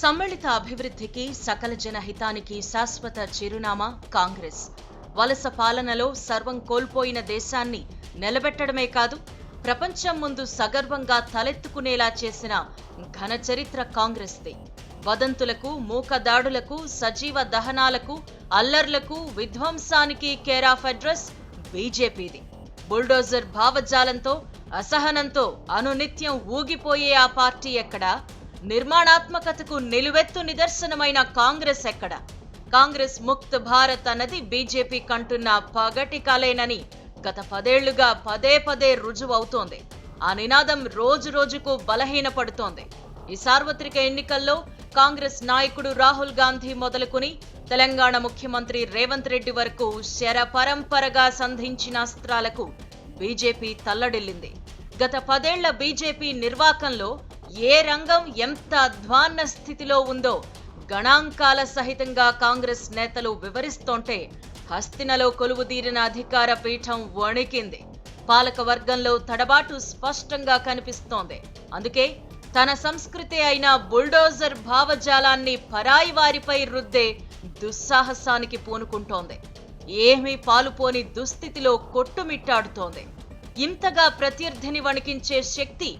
సమ్మిళిత అభివృద్ధికి, సకల జనహితానికి శాశ్వత చిరునామా కాంగ్రెస్. వలస పాలనలో సర్వం కోల్పోయిన దేశాన్ని నిలబెట్టడమే కాదు, ప్రపంచం ముందు సగర్వంగా తలెత్తుకునేలా చేసిన ఘన చరిత్ర కాంగ్రెస్దే. వదంతులకు, మూకదాడులకు, సజీవ దహనాలకు, అల్లర్లకు, విధ్వంసానికి కేర్ ఆఫ్ అడ్రస్ బీజేపీది. బుల్డోజర్ భావజాలంతో, అసహనంతో అనునిత్యం ఊగిపోయే ఆ పార్టీ ఎక్కడా? నిర్మాణాత్మకతకు నిలువెత్తు నిదర్శనమైన కాంగ్రెస్ ఎక్కడ? కాంగ్రెస్ ముక్త్ భారత్ అన్నది బీజేపీ కంటున్న పగటి కలేనని గత 10 ఏళ్లుగా పదే పదే రుజువవుతోంది. ఆ నినాదం రోజు రోజుకు బలహీనపడుతోంది. ఈ సార్వత్రిక ఎన్నికల్లో కాంగ్రెస్ నాయకుడు రాహుల్ గాంధీ మొదలుకుని తెలంగాణ ముఖ్యమంత్రి రేవంత్ రెడ్డి వరకు శర పరంపరగా సంధించిన అస్త్రాలకు బీజేపీ తల్లడిల్లింది. గత 10 ఏళ్ల బీజేపీ నిర్వాకంలో ఏ రంగం ఎంత అధ్వాన్న స్థితిలో ఉందో గణాంకాల సహితంగా కాంగ్రెస్ నేతలు వివరిస్తోంటే హస్తినలో కొలువుదీరిన అధికార పీఠం వణికింది. పాలక వర్గంలో తడబాటు స్పష్టంగా కనిపిస్తోంది. అందుకే తన సంస్కృతి అయిన బుల్డోజర్ భావజాలాన్ని పరాయి వారిపై రుద్దే దుస్సాహసానికి పూనుకుంటోంది. ఏమీ పాలుపోని దుస్థితిలో కొట్టుమిట్టాడుతోంది. ఇంతగా ప్రత్యర్థిని వణికించే శక్తి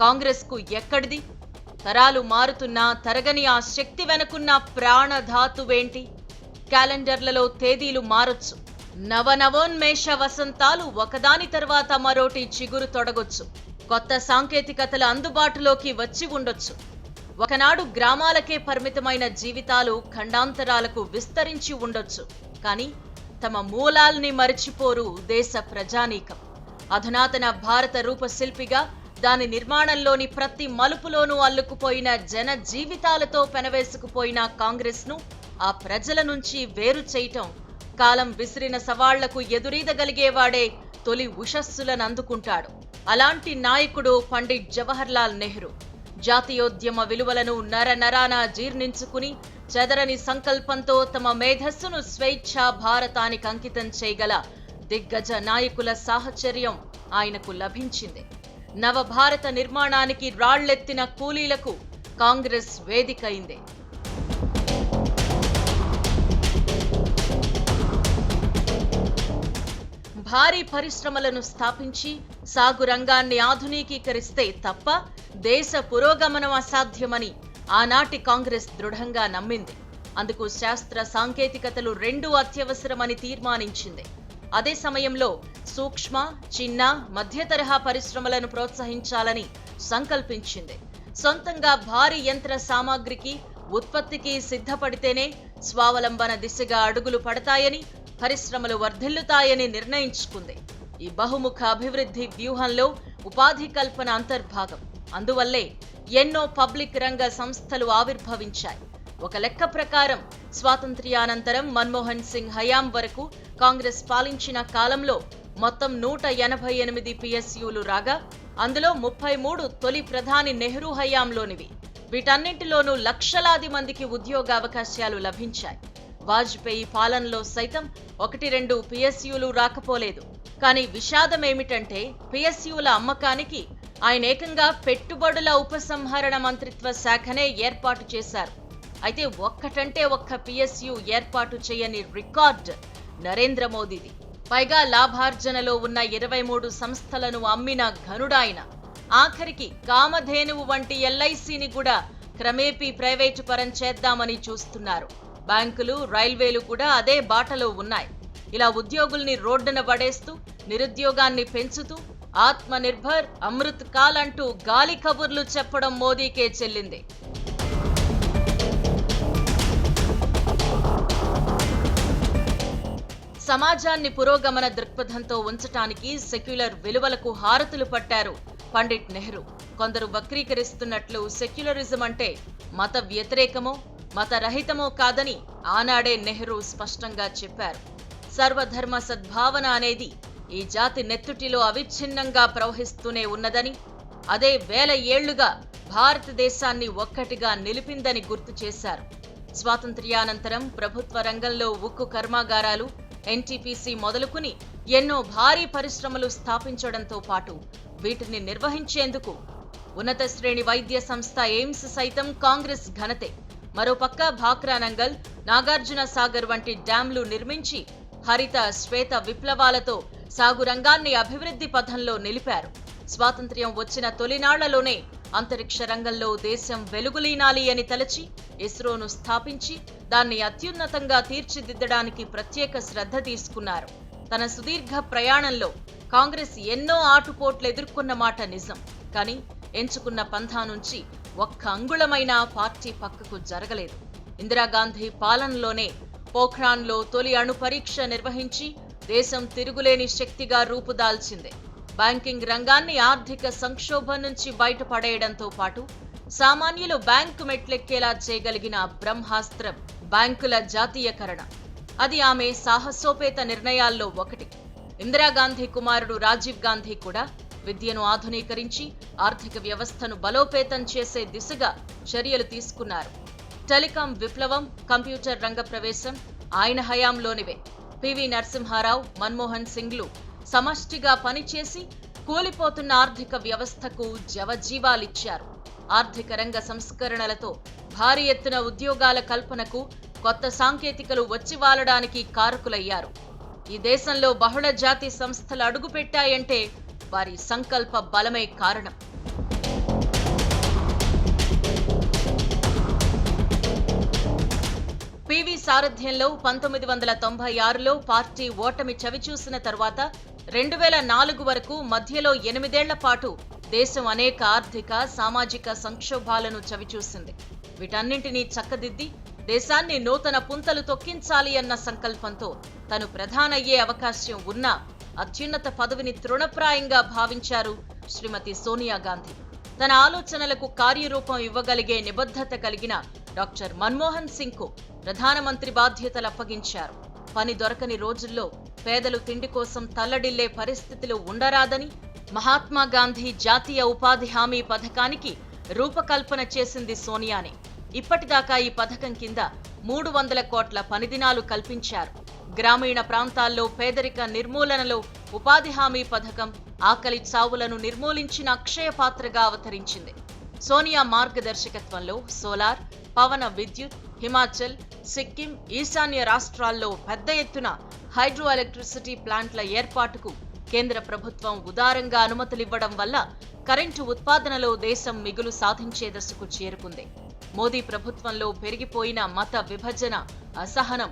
కాంగ్రెస్ కు ఎక్కడిది? తరాలు మారుతున్నా తరగని ఆ శక్తి వెనుకున్న ప్రాణధాతువేంటి? క్యాలెండర్లలో తేదీలు మారొచ్చు, నవనవోన్మేష వసంతాలు ఒకదాని తర్వాత మరోటి చిగురు తొడగొచ్చు, కొత్త సాంకేతికతలు అందుబాటులోకి వచ్చి ఉండొచ్చు. ఒకనాడు గ్రామాలకే పరిమితమైన జీవితాలు ఖండాంతరాలకు విస్తరించి ఉండొచ్చు. కానీ తమ మూలాల్ని మరిచిపోరు దేశ ప్రజానీకం. అధునాతన భారత రూపశిల్పిగా దాని నిర్మాణంలోని ప్రతి మలుపులోనూ అల్లుకుపోయిన జన జీవితాలతో పెనవేసుకుపోయిన కాంగ్రెస్ ను ఆ ప్రజల నుంచి వేరు చేయటం, కాలం విసిరిన సవాళ్లకు ఎదురీదగలిగేవాడే తొలి ఉషస్సులను అందుకుంటాడు. అలాంటి నాయకుడు పండిట్ జవహర్ లాల్ నెహ్రూ. జాతీయోద్యమ విలువలను నరనరాన జీర్ణించుకుని చెదరని సంకల్పంతో తమ మేధస్సును స్వేచ్ఛా భారతానికి అంకితం చేయగల దిగ్గజ నాయకుల సాహచర్యం ఆయనకు లభించింది. నవభారత నిర్మాణానికి రాళ్లెత్తిన కూలీలకు కాంగ్రెస్ వేదికైంది. భారీ పరిశ్రమలను స్థాపించి సాగు రంగాన్ని ఆధునికీకరిస్తే తప్ప దేశ పురోగమనం అసాధ్యమని ఆనాటి కాంగ్రెస్ దృఢంగా నమ్మింది. అందుకు శాస్త్ర సాంకేతికతలు రెండూ అత్యవసరమని తీర్మానించింది. అదే సమయంలో సూక్ష్మ, చిన్న, మధ్యతరహా పరిశ్రమలను ప్రోత్సహించాలని సంకల్పించింది. సొంతంగా భారీ యంత్ర సామాగ్రికి, ఉత్పత్తికి సిద్ధపడితేనే స్వావలంబన దిశగా అడుగులు పడతాయని, పరిశ్రమలు వర్ధిల్లుతాయని నిర్ణయించుకుంది. ఈ బహుముఖ అభివృద్ధి వ్యూహంలో ఉపాధి కల్పన అంతర్భాగం. అందువల్లే ఎన్నో పబ్లిక్ రంగ సంస్థలు ఆవిర్భవించాయి. ఒక లెక్క ప్రకారం స్వాతంత్ర్యానంతరం మన్మోహన్ సింగ్ హయాం వరకు కాంగ్రెస్ పాలించిన కాలంలో మొత్తం 188 పిఎస్యులు రాగా అందులో 33 తొలి ప్రధాని నెహ్రూ హయాంలోనివి. వీటన్నింటిలోనూ లక్షలాది మందికి ఉద్యోగావకాశాలు లభించాయి. వాజ్పేయి పాలనలో సైతం 1-2 పిఎస్యులు రాకపోలేదు. కానీ విషాదమేమిటంటే పిఎస్యుల అమ్మకానికి ఆయన ఏకంగా పెట్టుబడుల ఉపసంహరణ మంత్రిత్వ శాఖనే ఏర్పాటు చేశారు. అయితే ఒక్కటంటే ఒక్క పిఎస్యు ఏర్పాటు చేయని రికార్డ్ నరేంద్ర మోదీది. పైగా లాభార్జనలో ఉన్న 23 సంస్థలను అమ్మిన ఘనుడాయన. ఆఖరికి కామధేనువు వంటి ఎల్ఐసిని కూడా క్రమేపీ ప్రైవేటు పరం చేద్దామని చూస్తున్నారు. బ్యాంకులు, రైల్వేలు కూడా అదే బాటలో ఉన్నాయి. ఇలా ఉద్యోగుల్ని రోడ్డున పడేస్తూ, నిరుద్యోగాన్ని పెంచుతూ, ఆత్మనిర్భర్, అమృత్ కాల్ అంటూ గాలి కబుర్లు చెప్పడం మోదీకే చెల్లింది. సమాజాన్ని పురోగమన దృక్పథంతో ఉంచటానికి సెక్యులర్ విలువలకు హారతులు పట్టారు పండిట్ నెహ్రూ. కొందరు వక్రీకరిస్తున్నట్లు సెక్యులరిజం అంటే మత వ్యతిరేకమో, మతరహితమో కాదని ఆనాడే నెహ్రూ స్పష్టంగా చెప్పారు. సర్వధర్మ సద్భావన అనేది ఈ జాతి నెత్తుటిలో అవిచ్ఛిన్నంగా ప్రవహిస్తూనే ఉన్నదని, అదే వేల ఏళ్లుగా భారతదేశాన్ని ఒక్కటిగా నిలిపిందని గుర్తు చేశారు. స్వాతంత్ర్యానంతరం ప్రభుత్వ రంగంలో ఉక్కు కర్మాగారాలు, ఎన్టీపీసీ మొదలుకుని ఎన్నో భారీ పరిశ్రమలు స్థాపించడంతో పాటు వీటిని నిర్వహించేందుకు ఉన్నత శ్రేణి వైద్య సంస్థ ఎయిమ్స్ సైతం కాంగ్రెస్ ఘనతే. మరోపక్క భాక్రానంగల్, నాగార్జున సాగర్ వంటి డ్యాంలు నిర్మించి హరిత, శ్వేత విప్లవాలతో సాగు రంగాన్ని అభివృద్ధి పథంలో నిలిపారు. స్వాతంత్ర్యం వచ్చిన తొలినాళ్లలోనే అంతరిక్ష రంగంలో దేశం వెలుగులీనాలి అని తలచి ఇస్రోను స్థాపించి దాన్ని అత్యున్నతంగా తీర్చిదిద్దడానికి ప్రత్యేక శ్రద్ధ తీసుకున్నారు. తన సుదీర్ఘ ప్రయాణంలో కాంగ్రెస్ ఎన్నో ఆటుపోట్లు ఎదుర్కొన్న మాట నిజం. కానీ ఎంచుకున్న పంథా నుంచి ఒక్క అంగుళమైనా పార్టీ పక్కకు జరగలేదు. ఇందిరాగాంధీ పాలనలోనే పోఖ్రాన్లో తొలి అణు పరీక్ష నిర్వహించి దేశం తిరుగులేని శక్తిగా రూపుదాల్చింది. బ్యాంకింగ్ రంగాన్ని ఆర్థిక సంక్షోభం నుంచి బయటపడేయడంతో పాటు సామాన్యులు బ్యాంకు మెట్లెక్కేలా చేయగలిగిన బ్రహ్మాస్త్రం బ్యాంకుల జాతీయకరణ. అది ఆమె సాహసోపేత నిర్ణయాల్లో ఒకటి. ఇందిరాగాంధీ కుమారుడు రాజీవ్ గాంధీ కూడా విద్యను ఆధునీకరించి ఆర్థిక వ్యవస్థను బలోపేతం చేసే దిశగా చర్యలు తీసుకున్నారు. టెలికాం విప్లవం, కంప్యూటర్ రంగ ప్రవేశం ఆయన హయాంలోనివే. పివి నరసింహారావు, మన్మోహన్ సింగ్లు సమష్టిగా పనిచేసి కూలిపోతున్న ఆర్థిక వ్యవస్థకు జవజీవాలిచ్చారు. ఆర్థిక రంగ సంస్కరణలతో భారీ ఎత్తున ఉద్యోగాల కల్పనకు, కొత్త సాంకేతికలు వచ్చివాలడానికి కారకులయ్యారు. ఈ దేశంలో బహుళ జాతి సంస్థలు అడుగుపెట్టాయంటే వారి సంకల్ప బలమే కారణం. పివి సారథ్యంలో 1996లో పార్టీ ఓటమి చవిచూసిన తర్వాత 2004 వరకు మధ్యలో 8 ఏళ్ల పాటు దేశం అనేక ఆర్థిక, సామాజిక సంక్షోభాలను చవిచూసింది. వీటన్నింటినీ చక్కదిద్ది దేశాన్ని నూతన పుంతలు తొక్కించాలి అన్న సంకల్పంతో తను ప్రధానయ్యే అవకాశం ఉన్నా అత్యున్నత పదవిని తృణప్రాయంగా భావించారు శ్రీమతి సోనియా గాంధీ. తన ఆలోచనలకు కార్యరూపం ఇవ్వగలిగే నిబద్ధత కలిగిన డాక్టర్ మన్మోహన్ సింగ్కు ప్రధానమంత్రి బాధ్యతలు అప్పగించారు. పని దొరకని రోజుల్లో పేదలు తిండి కోసం తల్లడిల్లే పరిస్థితులు ఉండరాదని మహాత్మా గాంధీ జాతీయ ఉపాధి హామీ పథకానికి రూపకల్పన చేసింది సోనియానే. ఇప్పటిదాకా ఈ పథకం కింద 300 కోట్ల పనిదినాలు కల్పించారు. గ్రామీణ ప్రాంతాల్లో పేదరిక నిర్మూలనలో ఉపాధి హామీ పథకం ఆకలి చావులను నిర్మూలించిన అక్షయ పాత్రగా అవతరించింది. సోనియా మార్గదర్శకత్వంలో సోలార్, పవన విద్యుత్, హిమాచల్, సిక్కిం, ఈశాన్య రాష్ట్రాల్లో పెద్ద ఎత్తున హైడ్రో ఎలక్ట్రిసిటీ ప్లాంట్ల ఏర్పాటుకు కేంద్ర ప్రభుత్వం ఉదారంగా అనుమతులివ్వడం వల్ల కరెంటు ఉత్పాదనలో దేశం మిగులు సాధించే దశకు చేరుకుంది. మోదీ ప్రభుత్వంలో పెరిగిపోయిన మత విభజన, అసహనం,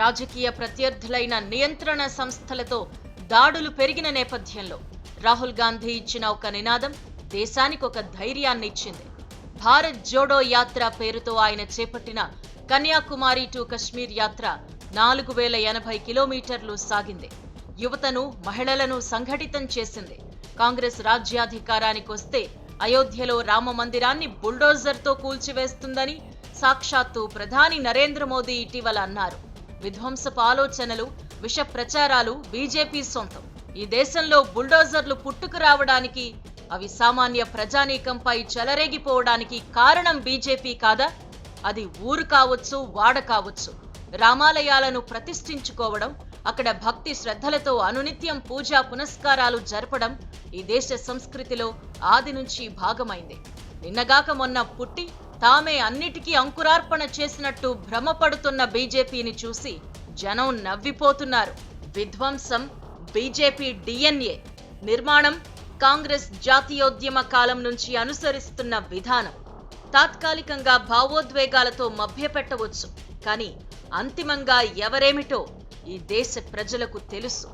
రాజకీయ ప్రత్యర్థులైన నియంత్రణ సంస్థలతో దాడులు పెరిగిన నేపథ్యంలో రాహుల్ గాంధీ ఇచ్చిన ఒక నినాదం దేశానికి ఒక ధైర్యాన్నిచ్చింది. భారత్ జోడో యాత్ర పేరుతో ఆయన చేపట్టిన కన్యాకుమారి టు కశ్మీర్ యాత్ర 4080 కిలోమీటర్లు సాగింది. యువతను, మహిళలను సంఘటితం చేసింది. కాంగ్రెస్ రాజ్యాధికారానికి వస్తే అయోధ్యలో రామ మందిరాన్ని బుల్డోజర్తో కూల్చివేస్తుందని సాక్షాత్తు ప్రధాని నరేంద్ర మోదీ ఇటీవల అన్నారు. విధ్వంసపు ఆలోచనలు, విష ప్రచారాలు బీజేపీ సొంతం. ఈ దేశంలో బుల్డోజర్లు పుట్టుకు రావడానికి, అవి సామాన్య ప్రజానీకంపై చెలరేగిపోవడానికి కారణం బీజేపీ కాదా? అది ఊరు కావచ్చు, వాడ కావచ్చు. రామాలయాలను ప్రతిష్ఠించుకోవడం, అక్కడ భక్తి శ్రద్ధలతో అనునిత్యం పూజా పునస్కారాలు జరపడం ఈ దేశ సంస్కృతిలో ఆది నుంచి భాగమైంది. నిన్నగాక మొన్న పుట్టి తామే అన్నిటికీ అంకురార్పణ చేసినట్టు భ్రమపడుతున్న బీజేపీని చూసి జనం నవ్విపోతున్నారు. విధ్వంసం బీజేపీ డిఎన్ఏ, నిర్మాణం కాంగ్రెస్ జాతీయోద్యమ కాలం నుంచి అనుసరిస్తున్న విధానం. తాత్కాలికంగా భావోద్వేగాలతో మభ్యపెట్టవచ్చు, కానీ అంతిమంగా ఎవరేమిటో ఈ దేశ ప్రజలకు తెలుసు.